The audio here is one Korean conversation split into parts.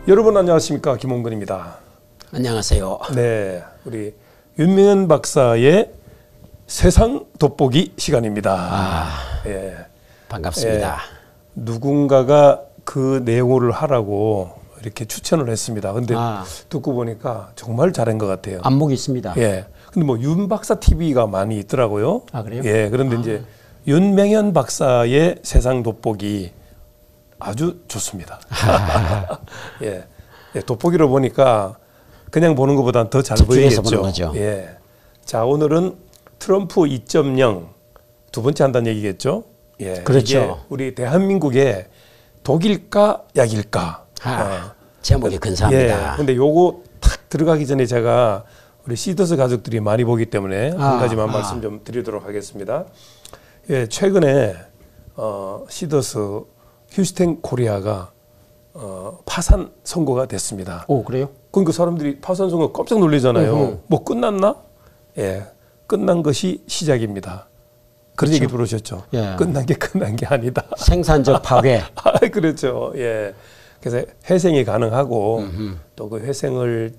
여러분 안녕하십니까, 김홍근입니다. 안녕하세요. 네, 우리 윤명현 박사의 세상 돋보기 시간입니다. 예, 반갑습니다. 예, 누군가가 그 내용을 하라고 이렇게 추천을 했습니다. 근데 듣고 보니까 정말 잘한 것 같아요. 안목이 있습니다. 예. 근데 뭐 윤 박사 TV가 많이 있더라고요. 아, 그래요? 예. 그런데 이제 윤명현 박사의 세상 돋보기 아주 좋습니다. 예. 예. 돋보기로 보니까 그냥 보는 것보다는 더 잘 보이겠죠. 보는 거죠. 예. 자, 오늘은 트럼프 2.0 두 번째 한다는 얘기겠죠. 예. 그렇죠. 이게 우리 대한민국의 독일까 약일까. 제목이 근사합니다. 예. 근데 요거 탁 들어가기 전에 제가 우리 시더스 가족들이 많이 보기 때문에 한 가지만 말씀 좀 드리도록 하겠습니다. 예, 최근에 시더스 휴스텐 코리아가 파산 선고가 됐습니다. 오, 그래요? 그러니까 사람들이 파산 선고 깜짝 놀라잖아요. 뭐 끝났나? 예, 끝난 것이 시작입니다. 그런 얘기 들으셨죠? 예. 끝난 게 아니다. 생산적 파괴. 그렇죠. 예. 그래서 회생이 가능하고 또 그 회생을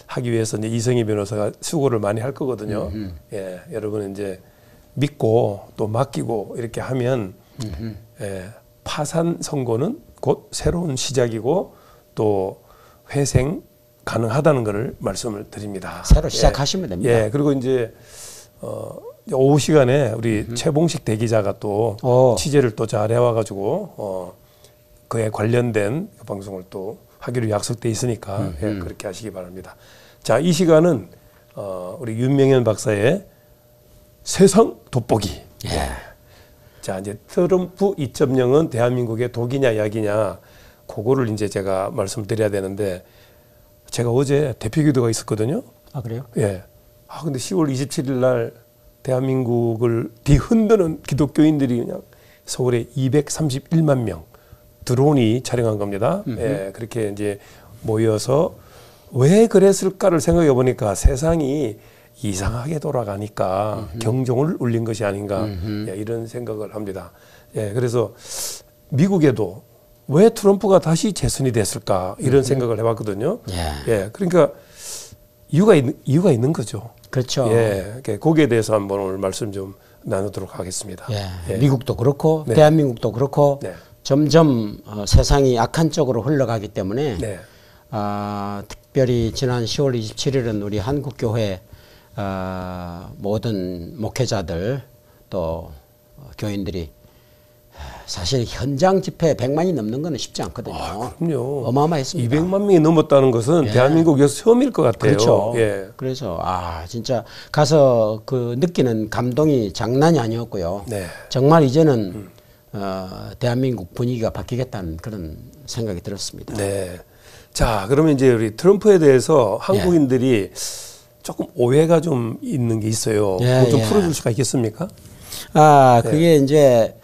하기 위해서 이제 이성희 변호사가 수고를 많이 할 거거든요. 예, 여러분 이제 믿고 또 맡기고 이렇게 하면 예, 파산 선고는 곧 새로운 시작이고 또 회생 가능하다는 것을 말씀을 드립니다. 새로 시작하시면 됩니다. 예, 그리고 이제 오후 시간에 우리 최봉식 대기자가 또 취재를 또 잘 해와가지고 그에 관련된 그 방송을 또 하기로 약속돼 있으니까 예, 그렇게 하시기 바랍니다. 자, 이 시간은 우리 윤명현 박사의 세상 돋보기. 예. 자, 이제 트럼프 2.0은 대한민국의 독이냐 약이냐 그거를 이제 제가 말씀드려야 되는데 제가 어제 대표기도가 있었거든요. 아, 그래요? 예. 근데 10월 27일 날 대한민국을 뒤흔드는 기독교인들이 그냥 서울에 231만 명 드론이 촬영한 겁니다. 예, 그렇게 이제 모여서 왜 그랬을까를 생각해 보니까 세상이 이상하게 돌아가니까 경종을 울린 것이 아닌가 예, 이런 생각을 합니다. 예, 그래서 미국에도 왜 트럼프가 다시 재선이 됐을까 이런 생각을 해봤거든요. 예, 그러니까 이유가 있는 거죠. 그렇죠. 예, 거기에 대해서 한번 오늘 말씀 좀 나누도록 하겠습니다. 예. 미국도 그렇고 네. 대한민국도 그렇고 네. 점점 세상이 악한 쪽으로 흘러가기 때문에 네. 특별히 지난 10월 27일은 우리 한국교회 모든 목회자들 또 교인들이 사실 현장 집회 100만이 넘는 건 쉽지 않거든요. 그럼요. 어마어마했습니다. 200만 명이 넘었다는 것은 대한민국에서 처음일 것 같아요. 그렇죠. 예. 그래서 진짜 가서 그 느끼는 감동이 장난이 아니었고요. 네. 정말 이제는 대한민국 분위기가 바뀌겠다는 그런 생각이 들었습니다. 네. 자, 그러면 이제 우리 트럼프에 대해서 한국인들이 조금 오해가 좀 있는 게 있어요. 그거 좀 풀어줄 수가 있겠습니까? 그게 이제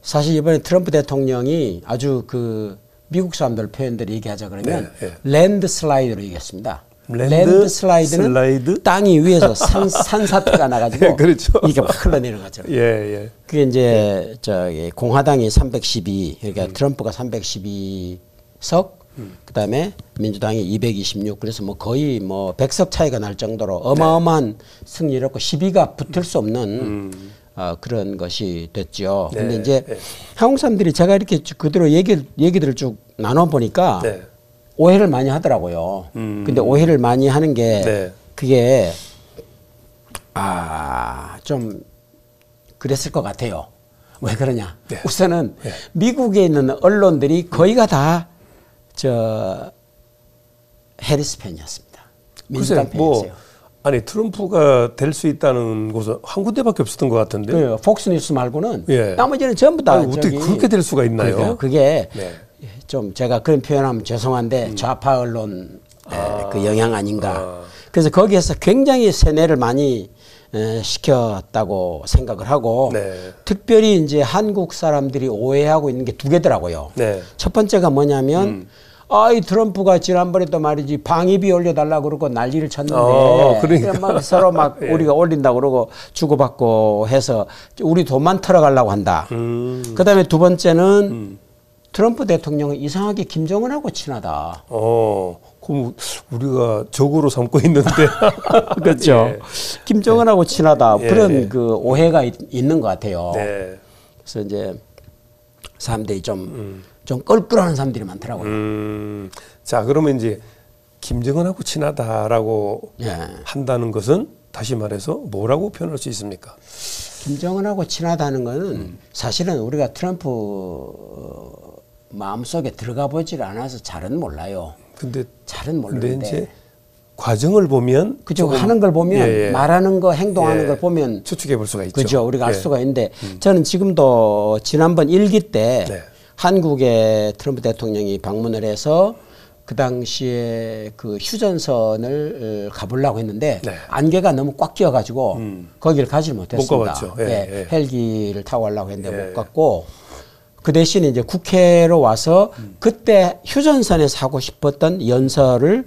사실 이번에 트럼프 대통령이 아주 그 미국 사람들 표현대로 얘기하자 그러면 랜드 슬라이드로 얘기했습니다. 랜드 슬라이드는 땅이 위에서 산사태가 나가지고 그렇죠. 이게 막 흘러내려가죠. 예. 그게 이제 저기 공화당이 312, 그러니까 트럼프가 312석, 그다음에 민주당이 226, 그래서 뭐 거의 뭐 100석 차이가 날 정도로 어마어마한 승리였고 시비가 붙을 수 없는 그런 것이 됐죠. 근데 이제 한국 사람들이 제가 이렇게 그대로 얘기들을 쭉 나눠 보니까 오해를 많이 하더라고요. 근데 오해를 많이 하는 게 그게 좀 그랬을 것 같아요. 왜 그러냐? 우선은 미국에 있는 언론들이 거의가 다 해리스 편이었습니다. 민주당 편이었어요. 아니 트럼프가 될 수 있다는 곳은 한 군데밖에 없었던 것 같은데. 폭스뉴스 말고는 나머지는 전부 다 어떻게 그렇게 될 수가 있나요? 그게 좀 제가 그런 표현하면 죄송한데 좌파 언론 그 영향 아닌가. 그래서 거기에서 굉장히 세뇌를 많이 시켰다고 생각을 하고 특별히 이제 한국 사람들이 오해하고 있는 게 두 개더라고요. 첫 번째가 뭐냐면 이 트럼프가 지난번에도 말이지 방위비 올려달라고 그러고 난리를 쳤는데 그러니까. 막 서로 막 우리가 올린다고 그러고 주고받고 해서 우리 돈만 털어가려고 한다. 그다음에 두 번째는 트럼프 대통령은 이상하게 김정은하고 친하다. 그럼 우리가 적으로 삼고 있는데. 그렇죠. 예. 김정은하고 친하다. 예. 그런 그 오해가 있는 것 같아요. 네. 그래서 이제 사람들이 좀 껄끄러워하는 사람들이 많더라고요. 자, 그러면 이제 김정은하고 친하다라고 예. 한다는 것은 다시 말해서 뭐라고 표현할 수 있습니까? 김정은하고 친하다는 거는 사실은 우리가 트럼프 마음속에 들어가 보질 않아서 잘은 몰라요. 근데 잘은 근데 모르는데. 이제 과정을 보면 그죠. 하는 걸 보면 예, 예. 말하는 거 행동하는 예. 걸 보면 추측해 볼 수가 있죠. 그죠. 우리가 알 예. 수가 있는데 저는 지금도 지난번 일기 때 네. 한국에 트럼프 대통령이 방문을 해서 그 당시에 그 휴전선을 가보려고 했는데 네. 안개가 너무 꽉 끼어가지고 거기를 가지 못했습니다. 못 가봤죠. 예, 예. 헬기를 타고 가려고 했는데 예. 못 갔고 그 대신에 이제 국회로 와서 그때 휴전선에서 하고 싶었던 연설을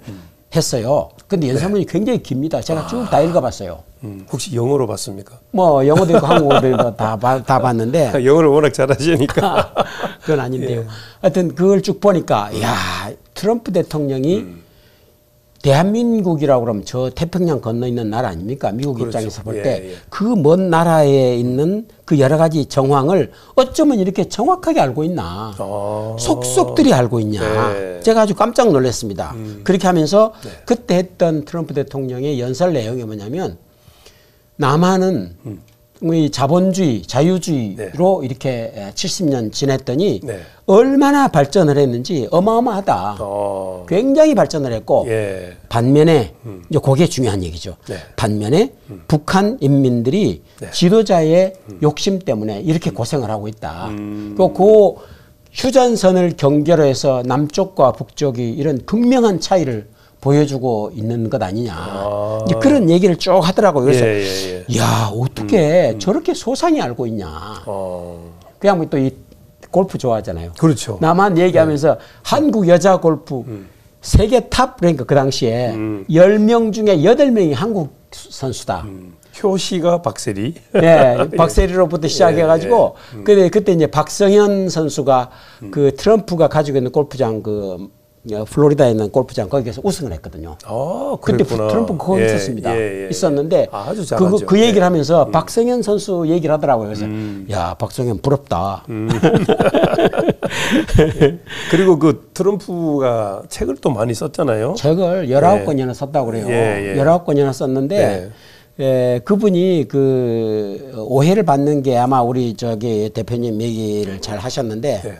했어요. 근데 연설문이 굉장히 깁니다. 제가 쭉 다 읽어봤어요. 혹시 영어로 봤습니까? 뭐 영어도 있고 한국어도 있고 다 봤는데 영어를 워낙 잘하시니까. 그건 아닌데요. 하여튼 그걸 쭉 보니까 야 트럼프 대통령이 대한민국이라고 그러면 저 태평양 건너 있는 나라 아닙니까? 미국 그렇죠. 입장에서 볼 예, 때 예. 그 먼 나라에 있는 그 여러 가지 정황을 어쩌면 이렇게 정확하게 알고 있나. 속속들이 알고 있냐. 네. 제가 아주 깜짝 놀랐습니다. 그렇게 하면서 그때 했던 트럼프 대통령의 연설 내용이 뭐냐면 남한은 이 자본주의, 자유주의로 이렇게 70년 지냈더니 네. 얼마나 발전을 했는지 어마어마하다. 굉장히 발전을 했고 예. 반면에 이제 그게 중요한 얘기죠. 네. 반면에 북한 인민들이 네. 지도자의 욕심 때문에 이렇게 고생을 하고 있다. 그리고 그 휴전선을 경계로 해서 남쪽과 북쪽이 이런 극명한 차이를 보여주고 있는 것 아니냐. 이제 그런 얘기를 쭉 하더라고요. 그래서 예. 야 어떻게 저렇게 소상히 알고 있냐. 그냥 또 이 골프 좋아하잖아요. 그렇죠. 나만 얘기하면서 한국 여자 골프 세계 탑 그러니까 그 당시에 10명 중에 8명이 한국 선수다. 효시가 박세리. 네, 박세리로부터 시작해가지고 그때 이제 박성현 선수가 그 트럼프가 가지고 있는 골프장 그 플로리다에 있는 골프장 거기에서 우승을 했거든요. 그때 그랬구나. 트럼프 거기 있었습니다. 있었는데 아주 잘하죠. 그 얘기를 하면서 박성현 선수 얘기를 하더라고요. 그래서 야 박성현 부럽다. 그리고 그 트럼프가 책을 또 많이 썼잖아요. 책을 19권이나 썼다고 그래요. 19권이나 썼는데 그분이 그 오해를 받는 게 아마 우리 저기 대표님 얘기를 잘 하셨는데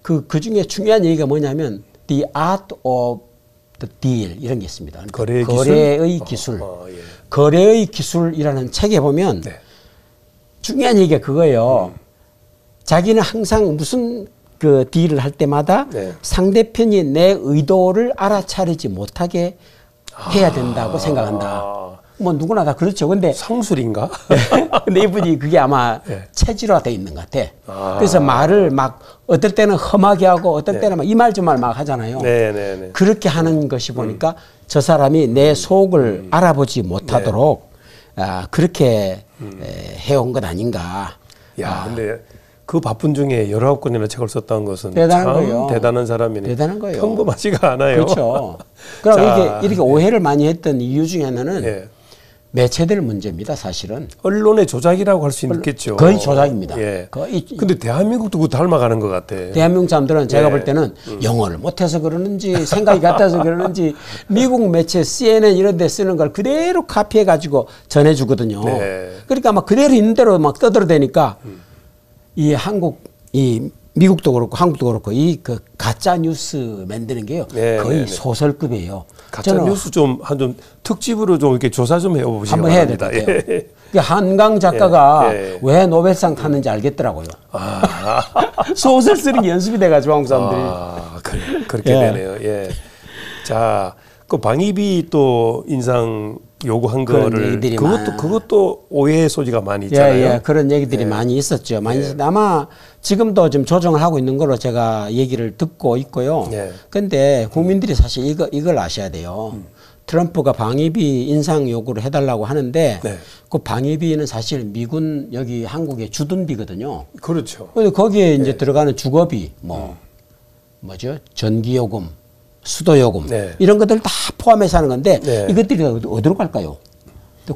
그 중에 중요한 얘기가 뭐냐면 The Art of the Deal 이런 게 있습니다. 그러니까 거래의 기술. 거래의 기술이라는 책에 보면 중요한 얘기가 그거예요. 자기는 항상 무슨 그 딜을 할 때마다 상대편이 내 의도를 알아차리지 못하게 해야 된다고 생각한다. 뭐 누구나 다 그렇죠. 근데 상술인가? 근데 이분이 그게 아마 체질화돼 있는 것 같아. 그래서 말을 막 어떨 때는 험하게 하고 어떨 때는 막 이 말 저 말 막 하잖아요. 그렇게 하는 것이 보니까 저 사람이 내 속을 알아보지 못하도록 그렇게 해온 것 아닌가. 야, 근데 그 바쁜 중에 19권이나 책을 썼다는 것은 대단한 참 거예요. 대단한 사람이네. 대단한 거예요. 평범하지가 않아요. 그렇죠. 그럼 이렇게 오해를 많이 했던 이유 중에 하나는 매체들 문제입니다, 사실은. 언론의 조작이라고 할 수 있겠죠. 거의 조작입니다. 거의. 근데 대한민국도 그거 닮아가는 것 같아. 대한민국 사람들은 제가 볼 때는 영어를 못해서 그러는지 생각이 같아서 그러는지 미국 매체 CNN 이런 데 쓰는 걸 그대로 카피해가지고 전해주거든요. 그러니까 막 그대로 있는 대로 막 떠들어대니까 이 미국도 그렇고 한국도 그렇고 이 그 가짜 뉴스 만드는 게요 거의 소설급이에요. 가짜 뉴스 좀 특집으로 좀 이렇게 조사 좀 해보시기 한번 해야 될 것 같아요. 한강 작가가 왜 노벨상 탔는지 알겠더라고요. 소설 쓰는 게 연습이 돼가지고 한국 사람들이. 그렇게 되네요. 자, 그 방위비 또 인상 요구한 거를 그것도 오해의 소지가 많이 있잖아요. 그런 얘기들이 많이 있었죠. 많이 있었는데 아마 지금도 좀 조정을 하고 있는 걸로 제가 얘기를 듣고 있고요. 그런데 국민들이 사실 이걸 아셔야 돼요. 트럼프가 방위비 인상 요구를 해달라고 하는데 그 방위비는 사실 미군 여기 한국의 주둔비거든요. 그렇죠. 근데 거기에 이제 들어가는 주거비, 뭐 뭐죠? 전기요금, 수도요금 네. 이런 것들 다 포함해서 하는 건데 네. 이것들이 어디로 갈까요?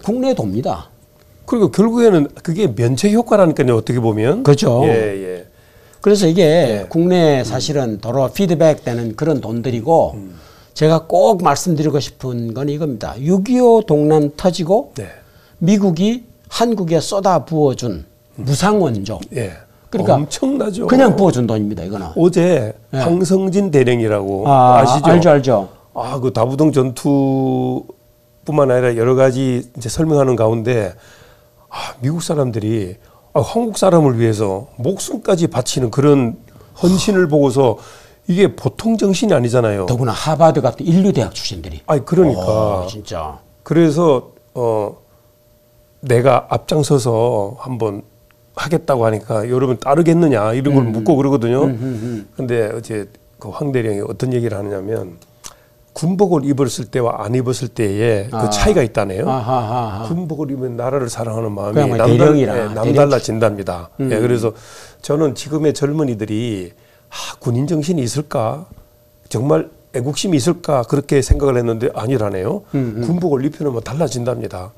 국내에 돕니다. 그리고 결국에는 그게 면책 효과라니까요. 어떻게 보면. 그렇죠. 예, 예. 그래서 이게 네. 국내에 사실은 도로 피드백 되는 그런 돈들이고 제가 꼭 말씀드리고 싶은 건 이겁니다. 6.25 동란 터지고 네. 미국이 한국에 쏟아 부어준 무상원조. 예. 그러니까 엄청나죠. 그냥 부어준 돈입니다. 이거는. 어제 네. 황성진 대령이라고 아, 아시죠? 알죠, 알죠. 아, 그 다부동 전투뿐만 아니라 여러 가지 이제 설명하는 가운데 미국 사람들이 한국 사람을 위해서 목숨까지 바치는 그런 헌신을 보고서 이게 보통 정신이 아니잖아요. 더구나 하버드 같은 인류대학 출신들이. 아니 그러니까 진짜. 그래서 내가 앞장서서 한번 하겠다고 하니까 여러분 따르겠느냐 이런 걸 묻고 그러거든요. 근데 어제 그 황 대령이 어떤 얘기를 하느냐면 군복을 입었을 때와 안 입었을 때의 그 차이가 있다네요. 아하하하. 군복을 입으면 나라를 사랑하는 마음이 그야말로 대령이라. 남달라진답니다. 예, 그래서 저는 지금의 젊은이들이 군인 정신이 있을까? 정말 애국심이 있을까? 그렇게 생각을 했는데 아니라네요. 군복을 입혀놓으면 달라진답니다.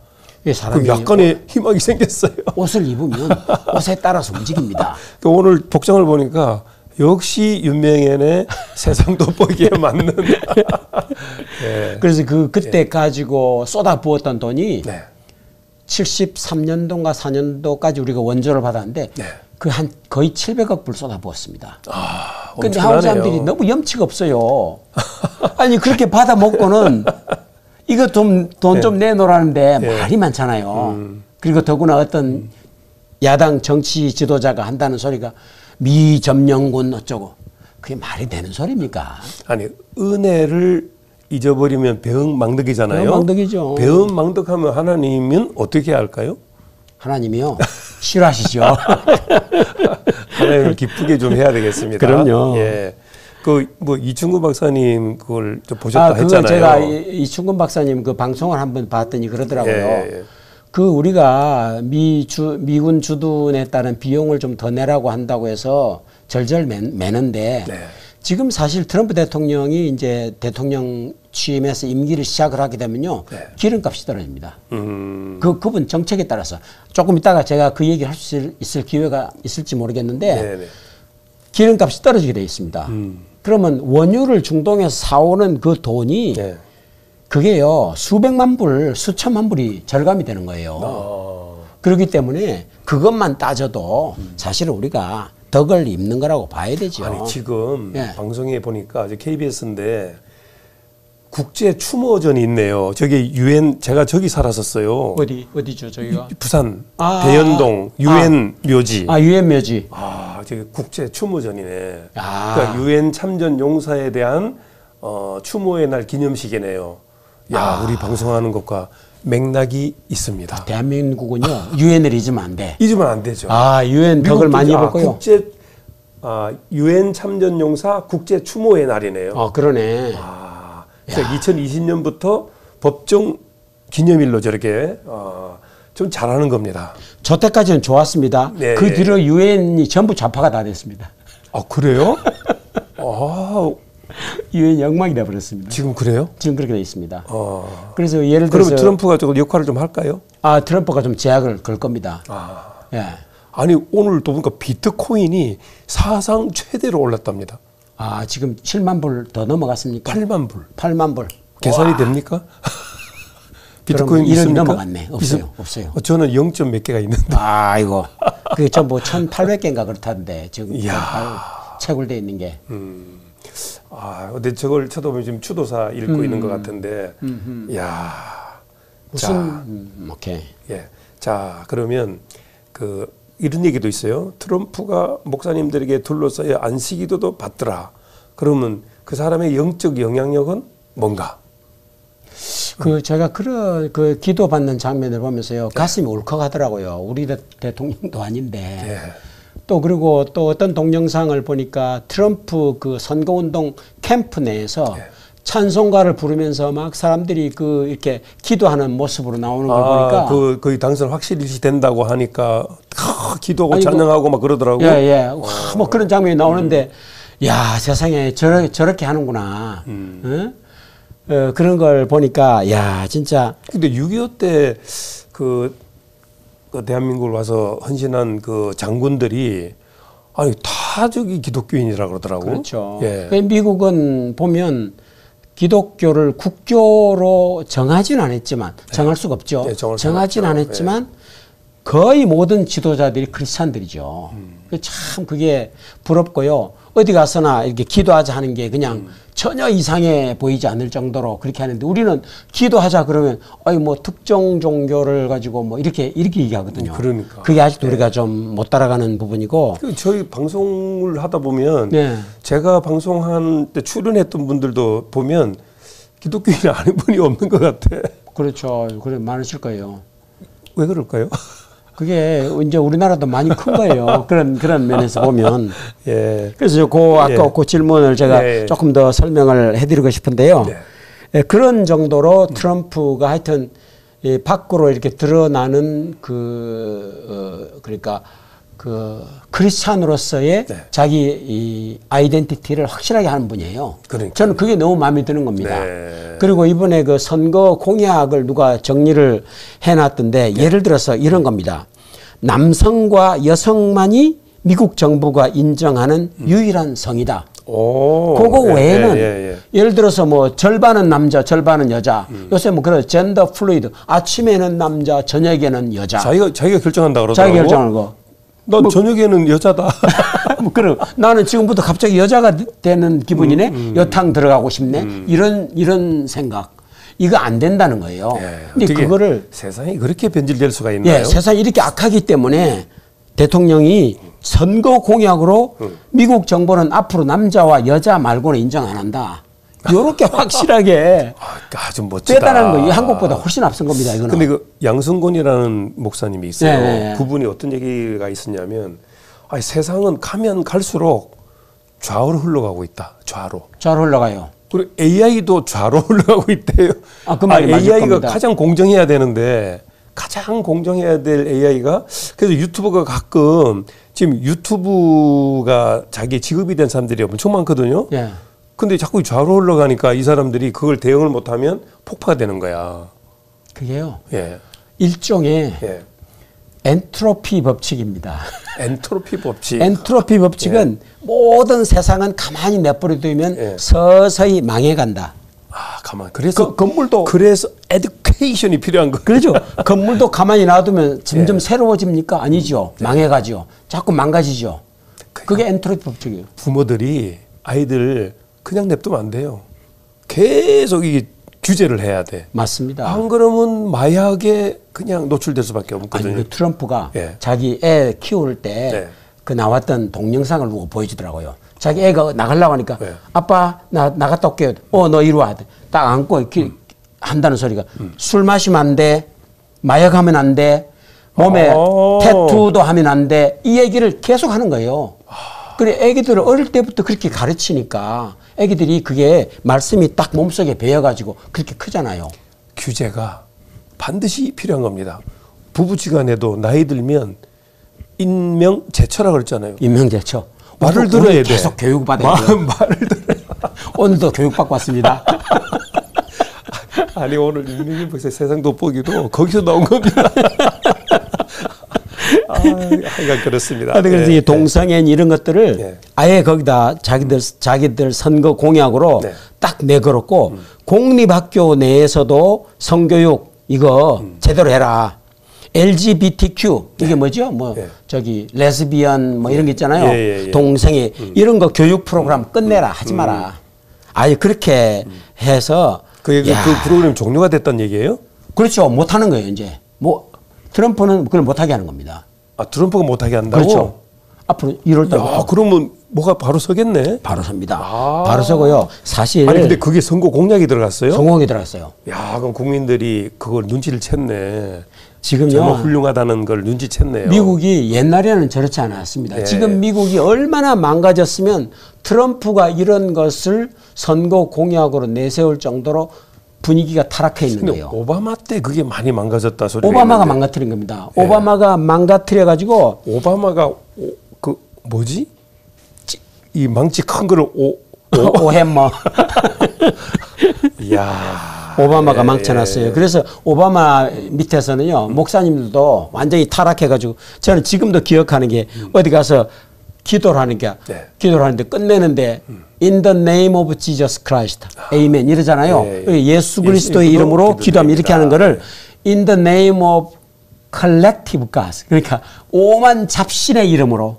이 사람이 그 약간의 희망이 생겼어요. 옷을 입으면 옷에 따라서 움직입니다. 오늘 복장을 보니까 역시 윤명현의 세상 돋보기에 맞는. 네. 그래서 그때 가지고 쏟아 부었던 돈이 네. 73년도인가 4년도까지 우리가 원조를 받았는데 네. 그 한 거의 700억 불 쏟아 부었습니다. 근데 엄청나네요. 한국 사람들이 너무 염치가 없어요. 아니 그렇게 받아 먹고는 이거 돈 좀 내놓으라는데 말이 많잖아요. 그리고 더구나 어떤 야당 정치 지도자가 한다는 소리가 미점령군 어쩌고 그게 말이 되는 소리입니까? 아니 은혜를 잊어버리면 배은망덕이잖아요. 배은망덕이죠. 배은망덕하면 하나님은 어떻게 할까요? 하나님이요? 싫어하시죠? 하나님을 기쁘게 좀 해야 되겠습니다. 그럼요. 예. 뭐 이충구 박사님 그걸 좀 보셨다 그거 했잖아요. 제가 이충근 박사님 그 방송을 한번 봤더니 그러더라고요. 예. 그 우리가 미군 주둔에 따른 비용을 좀 더 내라고 한다고 해서 절절 매는데 네. 지금 사실 트럼프 대통령이 이제 대통령 취임해서 임기를 시작을 하게 되면요. 네. 기름값이 떨어집니다. 그분 정책에 따라서 조금 이따가 제가 그 얘기를 할 수 있을 기회가 있을지 모르겠는데 네네. 기름값이 떨어지게 돼 있습니다. 그러면 원유를 중동에서 사오는 그 돈이 네. 그게요 수백만 불, 수천만 불이 절감이 되는 거예요. 그렇기 때문에 그것만 따져도 사실은 우리가 덕을 입는 거라고 봐야 되죠. 아니 지금 예. 방송에 보니까 KBS인데 국제 추모전이 있네요. 저기 유엔 제가 저기 살았었어요. 어디죠 저희가? 부산 대연동 유엔 묘지. 유엔 묘지. 저기 국제 추모전이네. 아. 그러니까 유엔 참전 용사에 대한 추모의 날 기념식이네요. 야, 우리 방송하는 것과 맥락이 있습니다. 대한민국은요 유엔을 잊으면 안 돼. 잊으면 안 되죠. 유엔 덕을 많이 입을 거요. 유엔 참전 용사 국제 추모의 날이네요. 그러네. 그래서 2020년부터 법정 기념일로 저렇게 좀 잘하는 겁니다. 저 때까지는 좋았습니다. 네, 그 뒤로 유엔이 전부 좌파가 다 됐습니다. 그래요? 유엔이 엉망이 돼버렸습니다. 지금 그래요? 지금 그렇게 돼 있습니다. 그래서 예를 들어서 그러면 트럼프가 조금 역할을 좀 할까요? 트럼프가 좀 제약을 걸 겁니다. 예. 아니 오늘 또 보니까 비트코인이 사상 최대로 올랐답니다. 지금 7만 불 더 넘어갔습니까? 8만 불. 8만 불. 계산이 와. 됩니까? 비트코인 1억 있습니까? 넘어갔네. 없어요. 저는 0. 몇 개가 있는데. 이거 그게 전부 1,800개인가 그렇다는데 지금 채굴돼 있는 게. 근데 저걸 쳐다보면 지금 추도사 읽고 있는 것 같은데. 이야. 오케이. 예. 자, 그러면 이런 얘기도 있어요. 트럼프가 목사님들에게 둘러싸여 안식기도도 받더라. 그러면 그 사람의 영적 영향력은 뭔가? 제가 그 기도 받는 장면을 보면서요 가슴이 울컥하더라고요. 우리 대통령도 아닌데. 예. 그리고 또 어떤 동영상을 보니까 트럼프 그 선거운동 캠프 내에서 찬송가를 부르면서 막 사람들이 이렇게 기도하는 모습으로 나오는 걸 보니까 거의 당선 확실히 된다고 하니까 기도하고 찬양하고 막 그러더라고요. 뭐 그런 장면이 나오는데 야, 세상에 저렇게 하는구나. 응? 그런 걸 보니까 야, 진짜. 근데 6.25 때 그 대한민국을 와서 헌신한 그 장군들이 아니 다 저기 기독교인이라 그러더라고. 그렇죠. 예. 미국은 보면 기독교를 국교로 정하지는 않았지만 정할 수가 없죠. 네, 정하지는 않았지만 거의 모든 지도자들이 크리스찬들이죠. 참 그게 부럽고요. 어디 가서나 이렇게 기도하자 하는 게 그냥 전혀 이상해 보이지 않을 정도로 그렇게 하는데 우리는 기도하자 그러면 아니 뭐 특정 종교를 가지고 뭐 이렇게 얘기하거든요. 그러니까. 그게 아직도 우리가 좀 못 따라가는 부분이고. 저희 방송을 하다 보면 네. 제가 방송한 때 출연했던 분들도 보면 기독교인 아는 분이 없는 것 같아. 그렇죠. 그래 많으실 거예요. 왜 그럴까요? 그게 이제 우리나라도 많이 큰 거예요. 그런 면에서 보면. 예. 그래서 아까 그 질문을 제가 조금 더 설명을 해드리고 싶은데요. 예, 그런 정도로 트럼프가 하여튼 밖으로 이렇게 드러나는 그러니까 그 크리스찬으로서의 자기 이 아이덴티티를 확실하게 하는 분이에요. 그러니까. 저는 그게 너무 마음에 드는 겁니다. 네. 그리고 이번에 그 선거 공약을 누가 정리를 해놨던데 예를 들어서 이런 겁니다. 남성과 여성만이 미국 정부가 인정하는 유일한 성이다. 그거 외에는 예를 들어서 뭐 절반은 남자, 절반은 여자. 요새 뭐 그런 젠더 플루이드. 아침에는 남자, 저녁에는 여자. 자기가 결정한다 그러더라고. 자기가 결정하는 거. 난 저녁에는 여자다. 뭐 그럼 나는 지금부터 갑자기 여자가 되는 기분이네. 여탕 들어가고 싶네. 이런 생각. 이거 안 된다는 거예요. 근데 그거를 세상이 그렇게 변질될 수가 있나요? 예, 세상이 이렇게 악하기 때문에 대통령이 선거 공약으로 미국 정부는 앞으로 남자와 여자 말고는 인정 안 한다. 이렇게 확실하게 아주 멋지다. 대단한 거. 이 한국보다 훨씬 앞선 겁니다. 이거는. 근데 그 양승곤이라는 목사님이 있어요. 네. 그분이 어떤 얘기가 있었냐면 아니, 세상은 가면 갈수록 좌우로 흘러가고 있다. 좌로. 좌로 흘러가요. 그리고 AI도 좌로 흘러가고 있대요. 그 말이 맞을 AI가 겁니다. 가장 공정해야 되는데 가장 공정해야 될 AI가 그래서 유튜버가 가끔 지금 유튜브가 자기 직업이 된 사람들이 엄청 많거든요. 예. 근데 자꾸 좌로 흘러가니까 이 사람들이 그걸 대응을 못하면 폭파가 되는 거야. 그게요. 예. 일종의 예. 엔트로피 법칙입니다. 엔트로피 법칙. 엔트로피 법칙은 모든 세상은 가만히 내버려두면 서서히 망해간다. 가만. 그래서 건물도 그래서 에듀케이션이 필요한 거. 그렇죠. 건물도 가만히 놔두면 점점 새로워집니까? 아니죠. 망해가죠. 자꾸 망가지죠. 그게 엔트로피 법칙이에요. 부모들이 아이들 그냥 냅두면 안 돼요. 계속 이 규제를 해야 돼. 맞습니다. 안 그러면 마약에 그냥 노출될 수밖에 없거든요. 아니, 그 트럼프가 자기 애 키울 때 그 나왔던 동영상을 보고 보여주더라고요. 자기 애가 나가려고 하니까 아빠 나 나갔다 올게요. 너 이리 와. 딱 안고 이렇게 한다는 소리가 술 마시면 안 돼. 마약하면 안 돼. 몸에 태투도 하면 안 돼. 이 얘기를 계속 하는 거예요. 그래 애기들을 어릴 때부터 그렇게 가르치니까 애기들이 그게 말씀이 딱 몸속에 배어가지고 그렇게 크잖아요. 규제가 반드시 필요한 겁니다. 부부지간에도 나이 들면 인명제처라고 그랬잖아요. 인명제처. 말을 들어야 돼. 계속 교육받아야 돼. 말을 들어야 돼. 오늘도 교육받고 왔습니다. 아니 오늘 윤미경 박사 세상 돋보기도 거기서 나온 겁니다. 하여간 그렇습니다. 그래서 이 동성애인 이런 것들을 아예 거기다 자기들 선거 공약으로 딱 내걸었고 공립학교 내에서도 성교육 이거 제대로 해라. LGBTQ 이게 뭐죠? 뭐 저기 레즈비언 뭐 이런 게 있잖아요. 동성애 이런 거 교육 프로그램 끝내라 하지 마라. 아예 그렇게 해서 그 프로그램 종료가 됐다는 얘기예요? 그렇죠. 못 하는 거예요, 이제. 뭐 트럼프는 그걸 못 하게 하는 겁니다. 트럼프가 못 하게 한다고? 그렇죠. 앞으로 1월 달. 그러면 뭐가 바로 서겠네? 바로 섭니다. 바로 서고요. 사실. 아니 근데 그게 선거 공약이 들어갔어요? 성공이 들어갔어요. 야, 그럼 국민들이 그걸 눈치를 챘네. 지금요. 정말 훌륭하다는 걸 눈치챘네요. 미국이 옛날에는 저렇지 않았습니다. 지금 미국이 얼마나 망가졌으면 트럼프가 이런 것을 선거 공약으로 내세울 정도로 분위기가 타락해 있는 거예요. 오바마 때 그게 많이 망가졌다 소리가 오바마가 있는데. 망가뜨린 겁니다. 오바마가 망가뜨려 가지고 오바마가 그 뭐지? 이 망치 큰 거를 오햄머. 이야. 오바마가 망쳐놨어요. 그래서 오바마 밑에서는요, 목사님들도 완전히 타락해가지고, 저는 지금도 기억하는 게, 어디 가서 기도를 하니까, 기도를 하는데 끝내는데, In the name of Jesus Christ, Amen 이러잖아요. 예수 그리스도의 이름으로 기도하면 이렇게 하는 거를, In the name of collective God. 그러니까, 오만 잡신의 이름으로.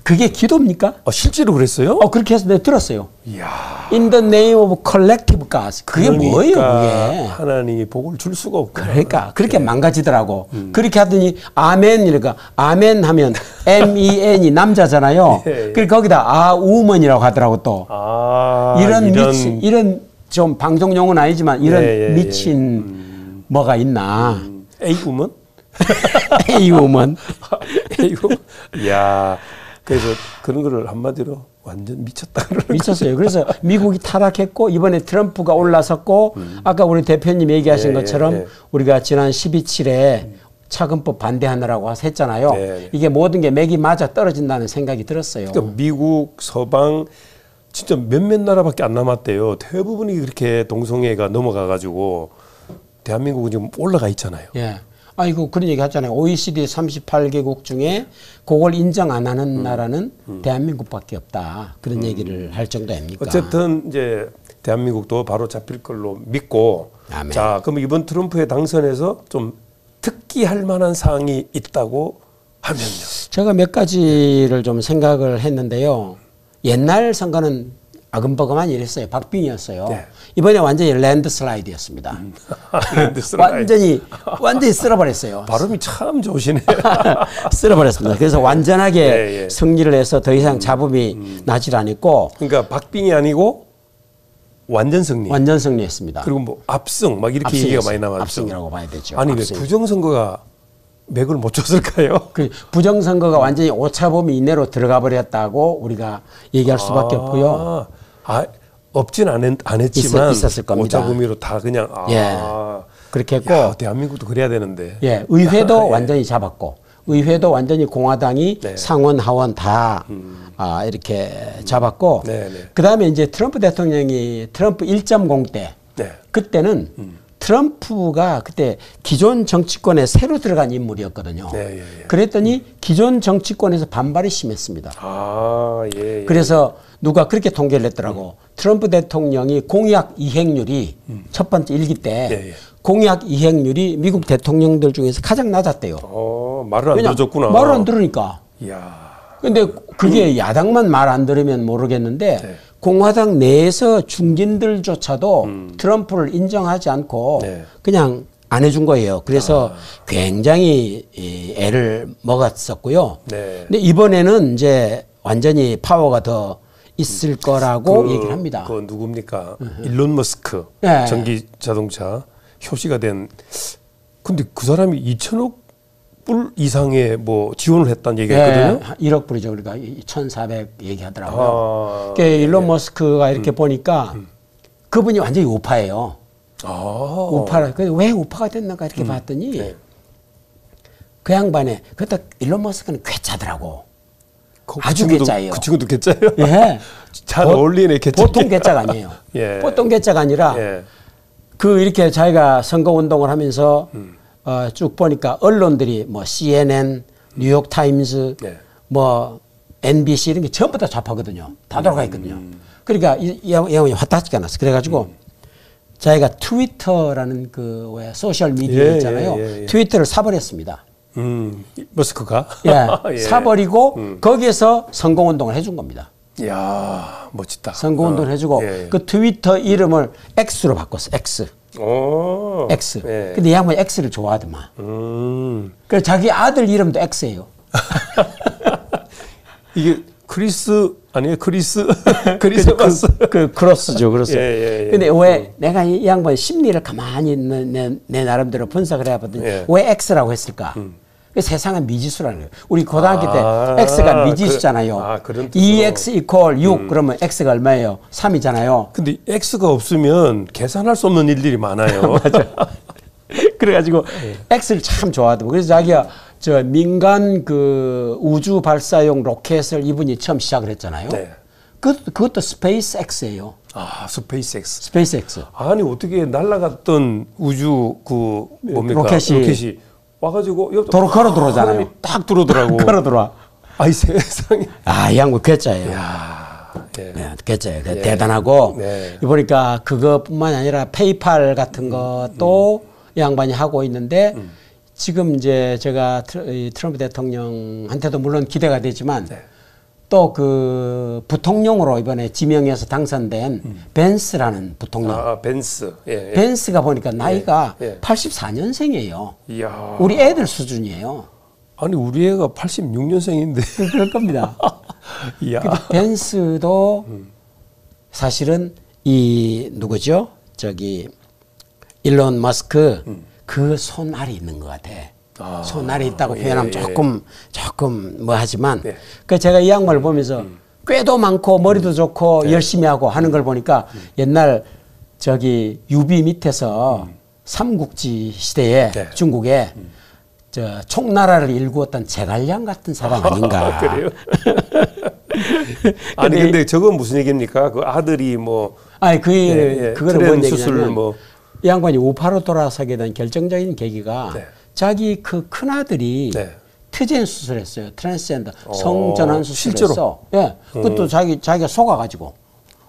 그게 기도입니까? 실제로 그랬어요? 그렇게 해서 내가 들었어요. 이야. In the name of collective God. 그게 그러니까 뭐예요, 그게? 하나님이 복을 줄 수가 없구나. 그러니까 그렇게 망가지더라고. 그렇게 하더니 아멘 이러니까 아멘 하면 MEN이 남자잖아요. 그러니까 거기다 우먼이라고 하더라고 또. 이런 좀 방송 용어는 아니지만 이런 미친 뭐가 있나? A우먼? A우먼. A우먼. 이야. 그래서 그런 거를 한마디로 완전 미쳤다. 미쳤어요. 그래서 미국이 타락했고 이번에 트럼프가 올라섰고 아까 우리 대표님 얘기하신 것처럼 우리가 지난 12.7에 차근법 반대하느라고 했잖아요. 이게 모든 게 맥이 맞아 떨어진다는 생각이 들었어요. 그러니까 미국, 서방 진짜 몇몇 나라밖에 안 남았대요. 대부분이 그렇게 동성애가 넘어가가지고 대한민국은 지금 올라가 있잖아요. 아이고 그런 얘기 하잖아요. OECD 38개국 중에 그걸 인정 안 하는 나라는 대한민국밖에 없다. 그런 얘기를 할 정도 아닙니까? 어쨌든 이제 대한민국도 바로 잡힐 걸로 믿고. 아멘. 자, 그럼 이번 트럼프에 당선해서 좀 특기할 만한 사항이 있다고 하면요. 제가 몇 가지를 좀 생각을 했는데요. 옛날 선거는 아금버금한 일했어요. 박빙이었어요. 이번에 완전히 랜드슬라이드였습니다. 랜드슬라이드. 완전히 쓸어버렸어요. 발음이 참 좋으시네. 쓸어버렸습니다. 그래서 완전하게 승리를 해서 더 이상 잡음이 나질 않았고. 그러니까 박빙이 아니고 완전 승리. 완전 승리했습니다. 그리고 뭐 압승 막 이렇게 얘기가 많이 나왔죠. 압승이라고 봐야 되죠. 아니 왜 부정선거가 맥을 못 줬을까요? 부정선거가 완전히 오차범위 이내로 들어가 버렸다고 우리가 얘기할 수밖에 없고요. 없진 않았지만 있었을 겁니다. 오차범위로 다 그냥 그렇게 했고 대한민국도 그래야 되는데. 의회도 완전히 잡았고 의회도 완전히 공화당이 상원 하원 다 이렇게 잡았고 그다음에 이제 트럼프 대통령이 트럼프 1.0 때 그때는 트럼프가 그때 기존 정치권에 새로 들어간 인물이었거든요. 그랬더니 기존 정치권에서 반발이 심했습니다. 그래서 누가 그렇게 통계를 냈더라고. 트럼프 대통령이 공약 이행률이 첫 번째 1기 때 공약 이행률이 미국 대통령들 중에서 가장 낮았대요. 말을 안 들어줬구나. 말을 안 들으니까. 근데 그게 야당만 말 안 들으면 모르겠는데 공화당 내에서 중진들조차도 트럼프를 인정하지 않고 그냥 안 해준 거예요. 그래서 굉장히 애를 먹었었고요. 근데 이번에는 이제 완전히 파워가 더 있을 거라고 얘기를 합니다. 그 누굽니까? 일론 머스크 전기 자동차 효시가 된. 근데 그 사람이 2천억 불 이상의 뭐 지원을 했다는 얘기했거든요. 1억 불이죠. 그러니까 1,400 얘기하더라고요. 일론 머스크가 이렇게 보니까 그분이 완전히 우파예요. 우파라. 왜 우파가 됐는가 이렇게 봤더니 그 양반에 그때 일론 머스크는 괴짜더라고. 아주 괴짜예요. 그 친구도 괴짜예요? 잘 어울리네. 괴짜. 보통 괴짜가 아니에요. 보통 괴짜가 아니라 그 이렇게 자기가 선거 운동을 하면서 쭉 보니까 언론들이 뭐 CNN, 뉴욕 타임즈, 뭐 NBC 이런 게 전부 다 좌파거든요. 다 돌아가 있거든요. 그러니까 이 양반이 화딱지가 났어. 그래가지고 자기가 트위터라는 그 왜 소셜 미디어 있잖아요. 트위터를 사버렸습니다. 머스크가? 사버리고 거기에서 선거 운동을 해준 겁니다. 이야, 멋지다. 선거 운동을 해주고 그 트위터 이름을 X로 바꿨어. X. X. 근데 이 양반이 X를 좋아하더만. 그래서 자기 아들 이름도 X예요. 이게 크리스 아니에요? 크리스마스. 그 크로스죠, 크로스. 근데 왜 내가 이 양반 심리를 가만히 내 나름대로 분석을 해봤더니 왜 X라고 했을까? 세상은 미지수라는 거예요. 우리 고등학교 때 X가 미지수잖아요. 2X 이퀄 6 그러면 X가 얼마예요? 3이잖아요. 근데 X가 없으면 계산할 수 없는 일들이 많아요. 맞아. 그래가지고 X를 참 좋아하더라고. 그래서 자기가 민간 그 우주 발사용 로켓을 이분이 처음 시작을 했잖아요. 그것도 스페이스X예요. 아, 스페이스X. 스페이스X. 아니 어떻게 날아갔던 우주 그 뭡니까? 로켓이 와가지고 옆 도로 걸어 들어오잖아요. 딱 들어오더라고. 걸어 들어와. 아이 세상에. 이 양반 괴짜예요. 야, 예. 네, 괴짜예요. 대단하고 네. 보니까 그것뿐만 아니라 페이팔 같은 것도 이 양반이 하고 있는데 지금 이제 제가 트럼프 대통령한테도 물론 기대가 되지만 네. 또 그 부통령으로 이번에 지명해서 당선된 벤스라는 부통령. 아, 벤스. 예, 예. 벤스가 보니까 나이가 예. 84년생이에요. 이야. 우리 애들 수준이에요. 아니 우리 애가 86년생인데. 그럴 겁니다. 이야. 근데 벤스도 사실은 이 누구죠? 저기 일론 머스크 그 손알이 있는 것 같아. 손알이 있다고 표현하면 조금 뭐 하지만 그 제가 이 양반을 보면서 꾀도 많고 머리도 좋고 열심히 하고 하는 걸 보니까 옛날 저기 유비 밑에서 삼국지 시대에 중국에 저 총나라를 일구었던 제갈량 같은 사람 아닌가. 그래요? 아니 근데 저건 무슨 얘기입니까? 그 아들이 뭐 아니 그거는 뭔 얘기냐면 뭐. 이 양반이 우파로 돌아서게 된 결정적인 계기가 자기 그 큰아들이 트젠 수술했어요. 트랜스젠더 성전환 수술했어. 예. 그것도 자기가 속아가지고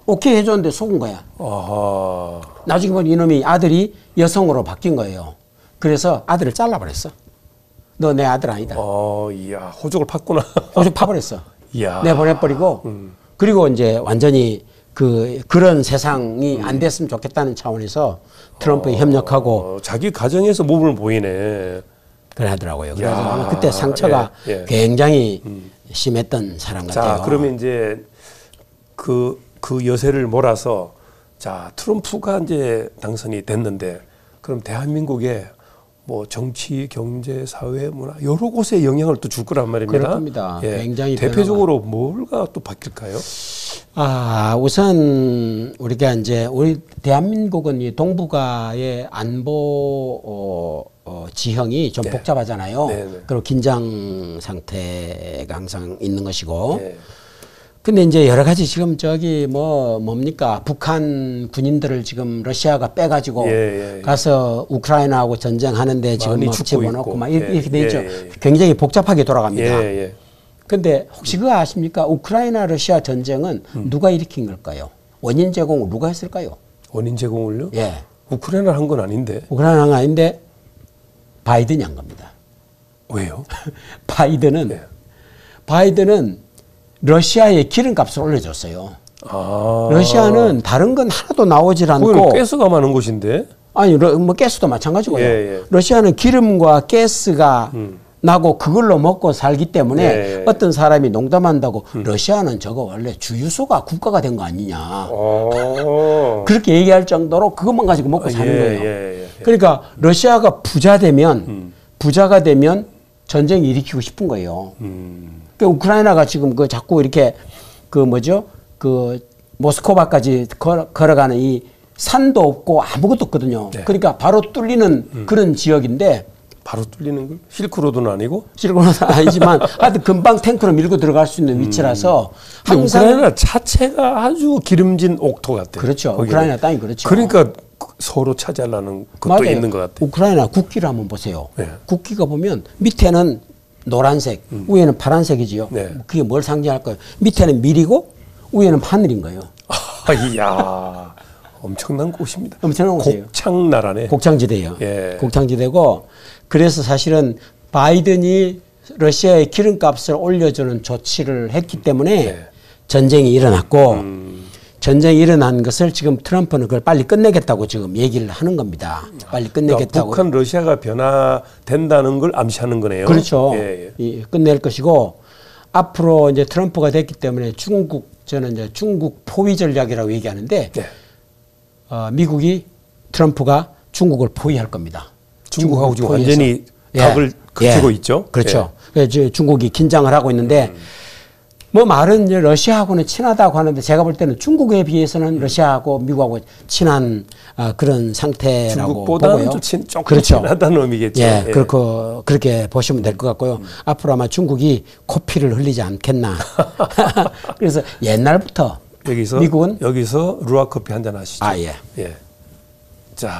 오케이 해줬는데 속은 거야. 아하. 나중에 보니 이놈이 아들이 여성으로 바뀐 거예요. 그래서 아들을 잘라버렸어. 너 내 아들 아니다. 이야 호적을 팠구나. 호적 파버렸어. 이야. 내보내버리고 그리고 이제 완전히 그런 세상이 안 됐으면 좋겠다는 차원에서 트럼프에 협력하고 자기 가정에서 몸을 보이네. 그래 하더라고요. 그래서 아마 그때 상처가 굉장히 심했던 사람 같아요. 자, 그러면 이제 그 여세를 몰아서 자, 트럼프가 이제 당선이 됐는데 그럼 대한민국에 뭐 정치, 경제, 사회, 문화 여러 곳에 영향을 또 줄 거란 말입니다. 그럴 겁니다. 굉장히 대표적으로 뭐가 또 바뀔까요? 우선 우리가 이제 우리 대한민국은 이 동북아의 안보 지형이 좀 복잡하잖아요. 그리고 긴장 상태가 항상 있는 것이고. 근데 이제 여러 가지 지금 저기 뭡니까 북한 군인들을 지금 러시아가 빼가지고 가서 우크라이나하고 전쟁하는데 지금 막 집어넣고 막 이렇게 돼 있죠. 굉장히 복잡하게 돌아갑니다. 근데 혹시 그거 아십니까? 우크라이나 러시아 전쟁은 누가 일으킨 걸까요? 원인 제공을 누가 했을까요? 원인 제공을요? 예. 우크라이나 한 건 아닌데. 우크라이나 한 건 아닌데 바이든이 한 겁니다. 왜요? 바이든은 러시아의 기름값을 올려줬어요. 러시아는 다른 건 하나도 나오질 않고. 가스가 많은 곳인데. 아니 뭐 가스도 마찬가지고요. 러시아는 기름과 가스가 나고 그걸로 먹고 살기 때문에 어떤 사람이 농담한다고 러시아는 저거 원래 주유소가 국가가 된 거 아니냐. 그렇게 얘기할 정도로 그것만 가지고 먹고 사는 거예요. 그러니까 러시아가 부자가 되면 전쟁 일으키고 싶은 거예요. 그러니까 우크라이나가 지금 자꾸 이렇게 모스크바까지 걸어가는 이 산도 없고 아무것도 없거든요. 그러니까 바로 뚫리는 그런 지역인데. 바로 뚫리는 걸? 실크로드는 아니고? 실크로드는 아니지만 하여튼 금방 탱크로 밀고 들어갈 수 있는 위치라서 항상 우크라이나 자체가 아주 기름진 옥토 같아요. 그렇죠. 거기는. 우크라이나 땅이 그렇죠. 그러니까 서로 차지하려는 것도 맞아요. 있는 것 같아요. 우크라이나 국기를 한번 보세요. 국기가 보면 밑에는 노란색, 위에는 파란색이지요. 그게 뭘 상징할까요? 밑에는 밀이고 위에는 하늘인 거예요. 이야. 엄청난 곳입니다. 엄청난 곳이에요. 곡창나라네. 곡창지대예요. 곡창지대고 그래서 사실은 바이든이 러시아의 기름값을 올려주는 조치를 했기 때문에 전쟁이 일어났고 전쟁이 일어난 것을 지금 트럼프는 그걸 빨리 끝내겠다고 지금 얘기를 하는 겁니다. 빨리 끝내겠다고. 그러니까 북한 러시아가 변화된다는 걸 암시하는 거네요. 그렇죠. 끝낼 것이고 앞으로 이제 트럼프가 됐기 때문에 저는 이제 중국 포위 전략이라고 얘기하는데 미국이 트럼프가 중국을 포위할 겁니다. 중국하고 지금 완전히 각을 그치고 있죠. 그렇죠. 중국이 긴장을 하고 있는데 뭐 말은 이제 러시아하고는 친하다고 하는데 제가 볼 때는 중국에 비해서는 러시아하고 미국하고 친한 그런 상태라고 중국보다는 보고요. 조금 그렇죠. 친하다는 의미겠죠. 예, 그렇게 보시면 될 것 같고요. 앞으로 아마 중국이 코피를 흘리지 않겠나. 그래서 옛날부터 여기서 미국은 여기서 루아 커피 한잔 하시죠. 아, 예. 예. 자,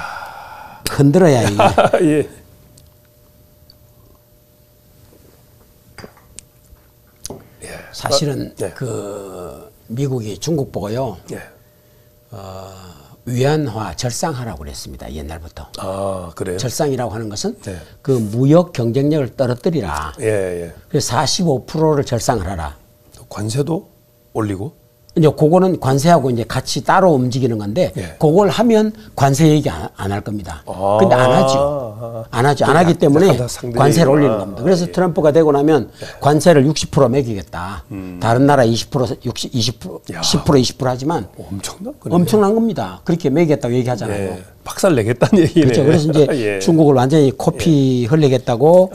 흔들어야 이게. 예. 사실은 네. 그 미국이 중국 보고요. 예. 위안화 절상하라고 그랬습니다. 옛날부터. 아, 그래요? 절상이라고 하는 것은 네. 그 무역 경쟁력을 떨어뜨리라. 예, 예. 그래서 45%를 절상을 하라. 관세도 올리고? 이제 그거는 관세하고 이제 같이 따로 움직이는 건데 예. 그걸 하면 관세 얘기 안 할 겁니다. 아. 근데 안 하죠. 안 하죠. 안 하기 때문에 관세를 올리는 겁니다. 그래서 예. 트럼프가 되고 나면 관세를 60% 매기겠다. 다른 나라 20%, 20% 야. 10% 20% 하지만 엄청난 거네. 엄청난 겁니다. 그렇게 매기겠다고 얘기하잖아요. 예. 박살 내겠다는 얘기네. 그렇죠. 그래서 이제 예. 중국을 완전히 코피 흘리겠다고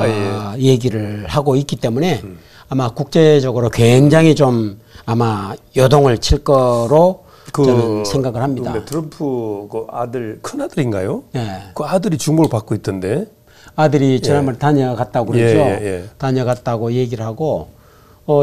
예. 얘기를 하고 있기 때문에 아마 국제적으로 굉장히 좀 아마 요동을 칠 거로 저는 생각을 합니다. 근데 트럼프 그 아들 큰 아들인가요? 예. 그 아들이 중국을 받고 있던데. 아들이 지난번에 다녀갔다고 그러죠. 예. 다녀갔다고 얘기를 하고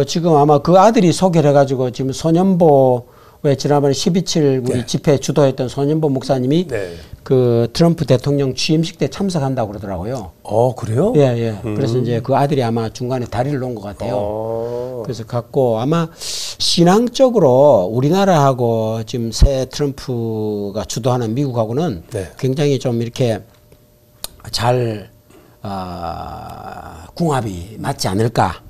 지금 아마 그 아들이 소개를 해가지고 지금 소년보 왜 지난번에 12.7 우리 집회 주도했던 소년보 목사님이 네. 그 트럼프 대통령 취임식 때 참석한다고 그러더라고요. 그래요? 예. 그래서 이제 그 아들이 아마 중간에 다리를 놓은 것 같아요. 그래서 갖고 아마 신앙적으로 우리나라하고 지금 새 트럼프가 주도하는 미국하고는 네. 굉장히 좀 이렇게 잘 궁합이 맞지 않을까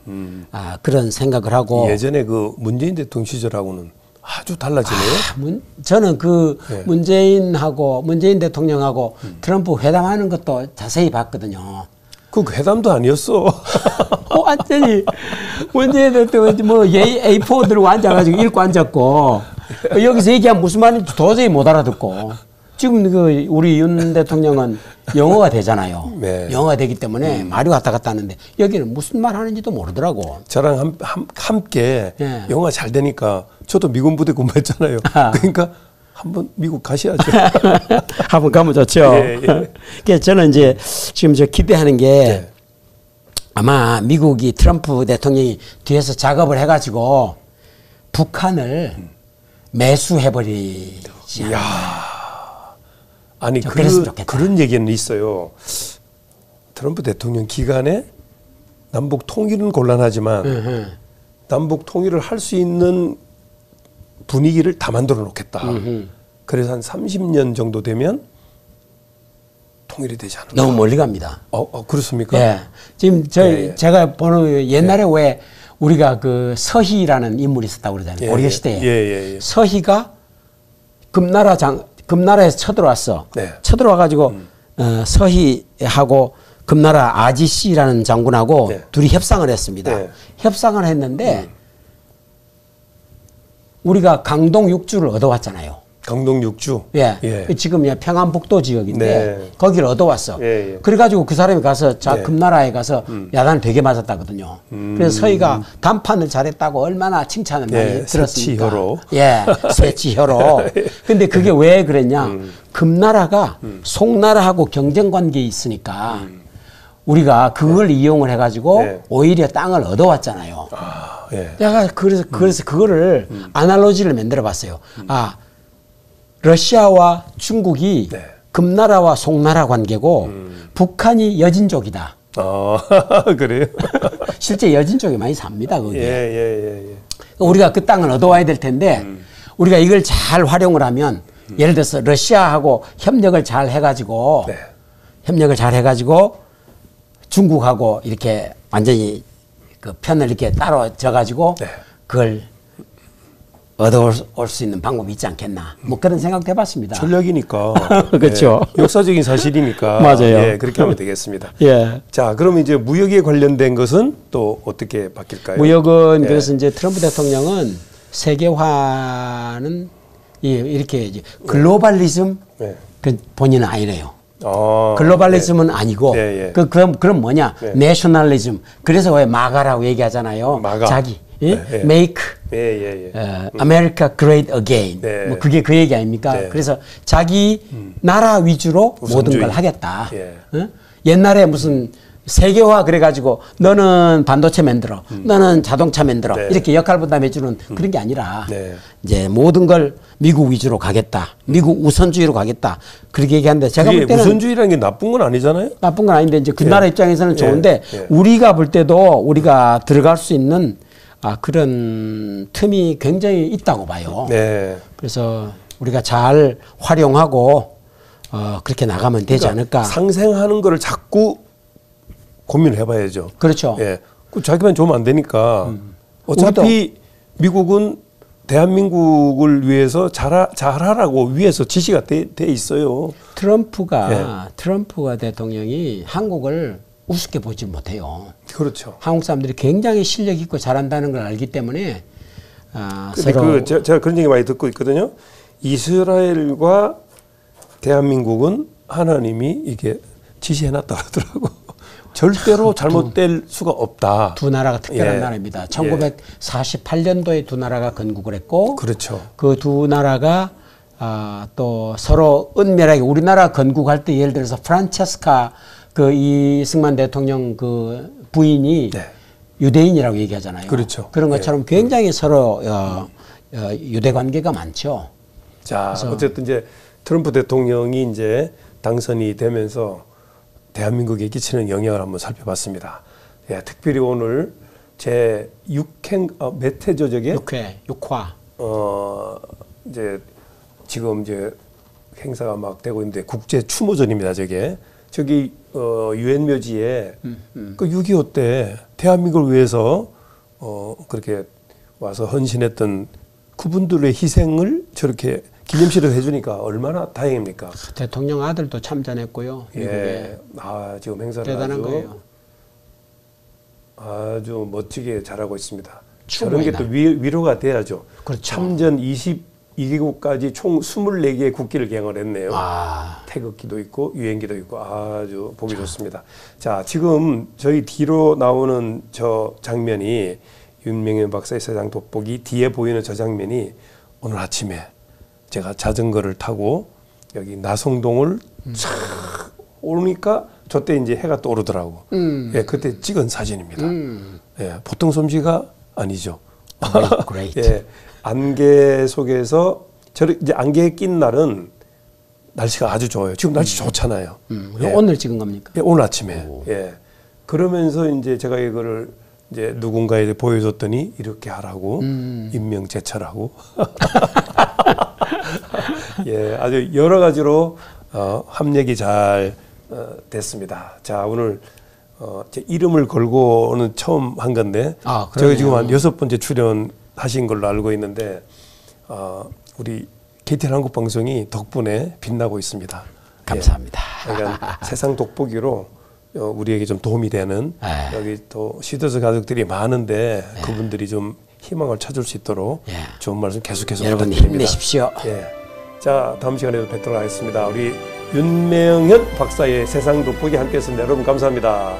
그런 생각을 하고 예전에 그 문재인 대통령 시절하고는 아주 달라지네요. 저는 그 네. 문재인 대통령하고 트럼프 회담하는 것도 자세히 봤거든요. 그 회담도 아니었어. 완전히 문재인 대통령 뭐 A4 들고 앉아가지고 읽고 앉았고 여기서 얘기하면 무슨 말인지 도저히 못 알아듣고 지금 그 우리 윤 대통령은 영어가 되잖아요. 네. 영어가 되기 때문에 말이 왔다 갔다 하는데 여기는 무슨 말 하는지도 모르더라고. 저랑 함께 예. 영어가 잘 되니까 저도 미군 부대 근무했잖아요. 그러니까 한번 미국 가셔야죠. 한번 가면 좋죠. 예. 그래서 저는 이제 지금 저 기대하는 게 아마 미국이 트럼프 대통령이 뒤에서 작업을 해가지고 북한을 매수해버리지 않나. 아니 그랬으면 좋겠다. 그런 얘기는 있어요. 트럼프 대통령 기간에 남북 통일은 곤란하지만 남북 통일을 할 수 있는 분위기를 다 만들어 놓겠다. 그래서 한 30년 정도 되면 통일이 되지 않을까. 너무 멀리 갑니다. 그렇습니까? 예. 지금 제가 보는 옛날에 왜 우리가 그 서희라는 인물이 있었다고 그러잖아요. 고려 시대에. 예. 서희가 금나라에서 쳐들어왔어. 네. 쳐들어와가지고 서희하고 금나라 아지씨라는 장군하고 네. 둘이 협상을 했습니다. 네. 협상을 했는데 우리가 강동 6주를 얻어왔잖아요. 강동 6주. 예. 지금 평안북도 지역인데 네. 거기를 얻어왔어. 예. 그래가지고 그 사람이 가서 네. 금나라에 가서 야단을 되게 맞았다거든요. 그래서 서희가 단판을 잘했다고 얼마나 칭찬을 많이 들었습니까? 새치혀로. 예, 새치혀로. 근데 그게 왜 그랬냐? 금나라가 송나라하고 경쟁 관계에 있으니까 우리가 그걸 이용을 해가지고 네. 오히려 땅을 얻어왔잖아요. 예. 내가 그래서 그거를 아날로지를 만들어봤어요. 러시아와 중국이 네. 금나라와 송나라 관계고 북한이 여진족이다. 그래요? 실제 여진족이 많이 삽니다. 거기에. 예. 우리가 그 땅을 얻어와야 될 텐데 우리가 이걸 잘 활용을 하면 예를 들어서 러시아하고 협력을 잘 해가지고 네. 중국하고 이렇게 완전히 그 편을 이렇게 따로 져가지고 네. 그걸 얻어올 수 있는 방법이 있지 않겠나. 뭐 그런 생각도 해봤습니다. 전략이니까. 그렇죠. 예, 역사적인 사실이니까. 맞아요. 예, 그렇게 하면 되겠습니다. 예. 자, 그러면 이제 무역에 관련된 것은 또 어떻게 바뀔까요? 무역은 예. 그래서 이제 트럼프 대통령은 세계화는 이렇게 이제 글로벌리즘 예. 그 본인은 아니래요. 아, 글로벌리즘은 아니고 예. 그럼 뭐냐? 네. 내셔널리즘. 그래서 왜 마가라고 얘기하잖아요. 마가. 자기 예? 네, 네. Make America Great Again. 네. 뭐 그게 그 얘기 아닙니까? 네. 그래서 자기 나라 위주로 우선주의. 모든 걸 하겠다. 예. 옛날에 무슨 세계화 그래가지고 너는 반도체 만들어, 너는 자동차 만들어 네. 이렇게 역할 분담해주는 그런 게 아니라 네. 이제 모든 걸 미국 위주로 가겠다, 미국 우선주의로 가겠다 그렇게 얘기하는데 제가 볼 그게 때는 우선주의라는 게 나쁜 건 아니잖아요. 나쁜 건 아닌데 이제 그 예. 나라 입장에서는 좋은데 예. 우리가 볼 때도 우리가 들어갈 수 있는 그런 틈이 굉장히 있다고 봐요. 네. 그래서 우리가 잘 활용하고 그렇게 나가면 되지 그러니까 않을까. 상생하는 거를 자꾸 고민을 해봐야죠. 그렇죠. 예. 그 자기만 좋으면 안 되니까. 어차피 미국은 대한민국을 위해서 잘하라고 위에서 지시가 돼 있어요. 트럼프가 대통령이 한국을 우습게 보지 못해요. 그렇죠. 한국 사람들이 굉장히 실력 있고 잘한다는 걸 알기 때문에 근데 서로 제가 그런 얘기 많이 듣고 있거든요. 이스라엘과 대한민국은 하나님이 이게 지시해놨다 그러더라고. 절대로 잘못될 수가 없다. 두 나라가 특별한 예. 나라입니다. 1948년도에 두 나라가 건국을 했고 그렇죠. 그 두 나라가 또 서로 은밀하게 우리나라 건국할 때 예를 들어서 프란체스카 그 이승만 대통령 그 부인이 네. 유대인이라고 얘기하잖아요. 그렇죠. 그런 것처럼 굉장히 서로 유대 관계가 많죠. 자, 어쨌든 이제 트럼프 대통령이 이제 당선이 되면서 대한민국에 끼치는 영향을 한번 살펴봤습니다. 예, 특별히 오늘 제 6회 몇 회죠 저게? 6화. 이제 지금 이제 행사가 막 되고 있는데 국제 추모전입니다. 저기 유엔 묘지에 그 6.25 때 대한민국을 위해서 그렇게 와서 헌신했던 그분들의 희생을 저렇게 기념식을 해주니까 얼마나 다행입니까? 대통령 아들도 참전했고요. 예, 지금 행사를 대단한 거예요. 아주 멋지게 잘하고 있습니다. 충분히 저런 게 또 위로가 돼야죠. 그렇죠. 참전 22개국까지 총 24개의 국기를 개항을 했네요. 아. 태극기도 있고 유엔기도 있고 아주 보기 좋습니다. 자, 지금 저희 뒤로 나오는 저 장면이 윤명현 박사의 세상 돋보기 뒤에 보이는 저 장면이 오늘 아침에 제가 자전거를 타고 여기 나성동을 쫙 오르니까 저때 이제 해가 떠오르더라고. 예, 그때 찍은 사진입니다. 예, 보통 솜씨가 아니죠. Great. 예, 안개 속에서 이제 안개에 낀 날은 날씨가 아주 좋아요. 지금 날씨 좋잖아요. 예. 오늘 찍은 겁니까? 예, 오늘 아침에. 예. 그러면서 이제 제가 이거를 이제 누군가에게 보여줬더니 이렇게 하라고 임명제철하고 예, 아주 여러 가지로 합력이 잘 됐습니다. 자, 오늘 제 이름을 걸고는 처음 한 건데 저희 지금 한 6번째 출연하신 걸로 알고 있는데 우리 KTN 한국방송이 덕분에 빛나고 있습니다. 감사합니다. 예, 그러니까 세상 돋보기로 우리에게 좀 도움이 되는 여기 또 시더스 가족들이 많은데 그분들이 좀 희망을 찾을 수 있도록 좋은 말씀 계속해서 여러분 부탁드립니다. 힘내십시오. 예. 자, 다음 시간에도 뵙도록 하겠습니다. 우리 윤명현 박사의 세상 돋보기 함께했습니다. 여러분 감사합니다.